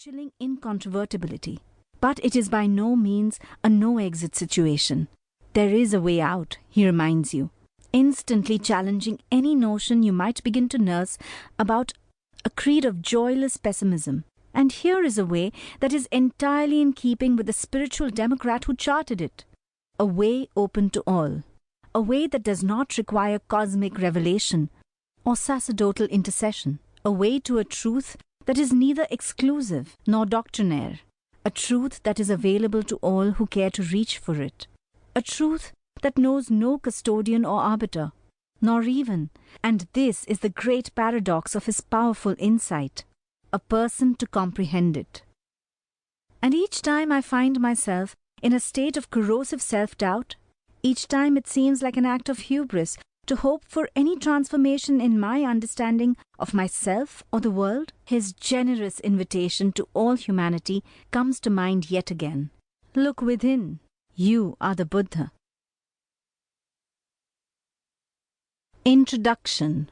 chilling incontrovertibility. But it is by no means a no-exit situation. There is a way out, he reminds you, instantly challenging any notion you might begin to nurse about a creed of joyless pessimism. And here is a way that is entirely in keeping with the spiritual democrat who charted it. A way open to all. A way that does not require cosmic revelation or sacerdotal intercession. A way to a truth that is neither exclusive nor doctrinaire. A truth that is available to all who care to reach for it. A truth that knows no custodian or arbiter, nor even, and this is the great paradox of his powerful insight, a person to comprehend it. And each time I find myself in a state of corrosive self-doubt, each time it seems like an act of hubris to hope for any transformation in my understanding of myself or the world, his generous invitation to all humanity comes to mind yet again. Look within. You are the Buddha. Introduction.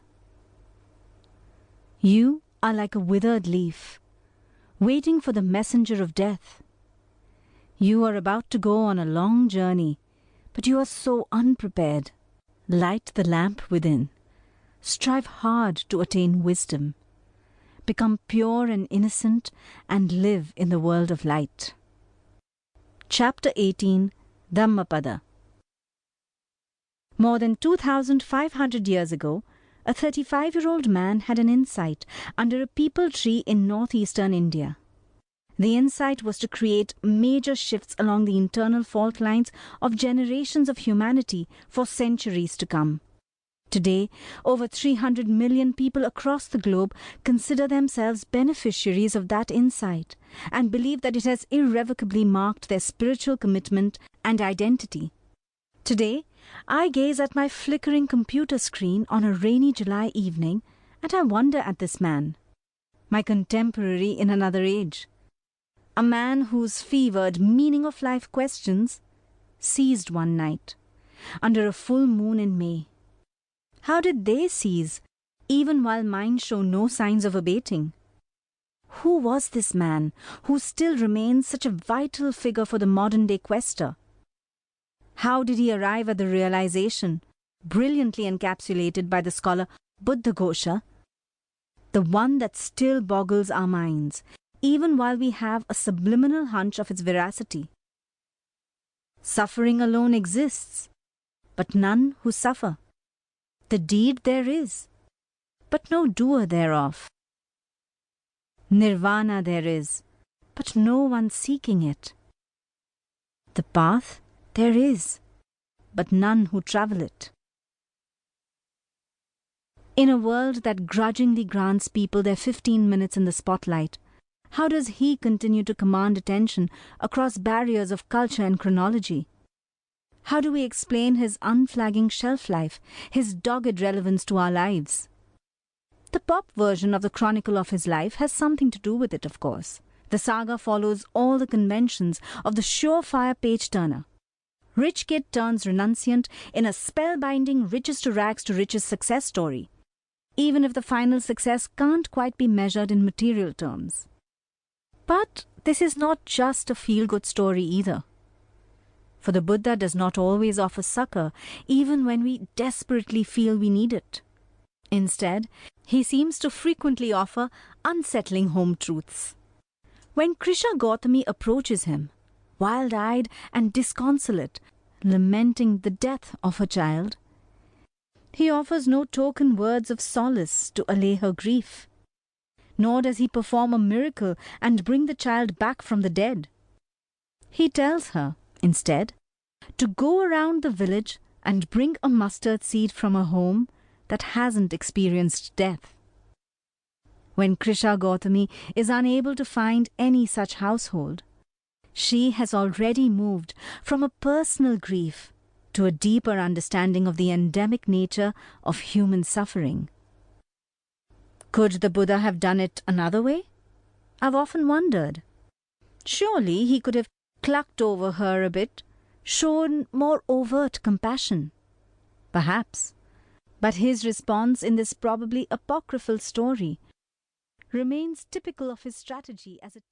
You are like a withered leaf, waiting for the messenger of death. You are about to go on a long journey, but you are so unprepared. Light the lamp within. Strive hard to attain wisdom. Become pure and innocent and live in the world of light. Chapter 18, Dhammapada. More than 2,500 years ago, a 35-year-old man had an insight under a peepul tree in northeastern India. The insight was to create major shifts along the internal fault lines of generations of humanity for centuries to come. Today, over 300 million people across the globe consider themselves beneficiaries of that insight and believe that it has irrevocably marked their spiritual commitment and identity. Today, I gaze at my flickering computer screen on a rainy July evening and I wonder at this man, my contemporary in another age. A man whose fevered meaning of life questions ceased one night, under a full moon in May. How did they cease, even while mine show no signs of abating? Who was this man who still remains such a vital figure for the modern-day questor? How did he arrive at the realization, brilliantly encapsulated by the scholar Bodhgaya, the one that still boggles our minds, even while we have a subliminal hunch of its veracity? Suffering alone exists, but none who suffer. The deed there is, but no doer thereof. Nirvana there is, but no one seeking it. The path there is, but none who travel it. In a world that grudgingly grants people their 15 minutes in the spotlight, how does he continue to command attention across barriers of culture and chronology? How do we explain his unflagging shelf life, his dogged relevance to our lives? The pop version of the chronicle of his life has something to do with it, of course. The saga follows all the conventions of the surefire page-turner. Rich kid turns renunciant in a spellbinding riches-to-rags-to-riches success story, even if the final success can't quite be measured in material terms. But this is not just a feel-good story either. For the Buddha does not always offer succor, even when we desperately feel we need it. Instead, he seems to frequently offer unsettling home truths. When Krisha Gautami approaches him, wild-eyed and disconsolate, lamenting the death of her child, he offers no token words of solace to allay her grief. Nor does he perform a miracle and bring the child back from the dead. He tells her, instead, to go around the village and bring a mustard seed from a home that hasn't experienced death. When Krisha Gautami is unable to find any such household, she has already moved from a personal grief to a deeper understanding of the endemic nature of human suffering. Could the Buddha have done it another way? I've often wondered. Surely he could have clucked over her a bit, shown more overt compassion. Perhaps. But his response in this probably apocryphal story remains typical of his strategy as a teacher.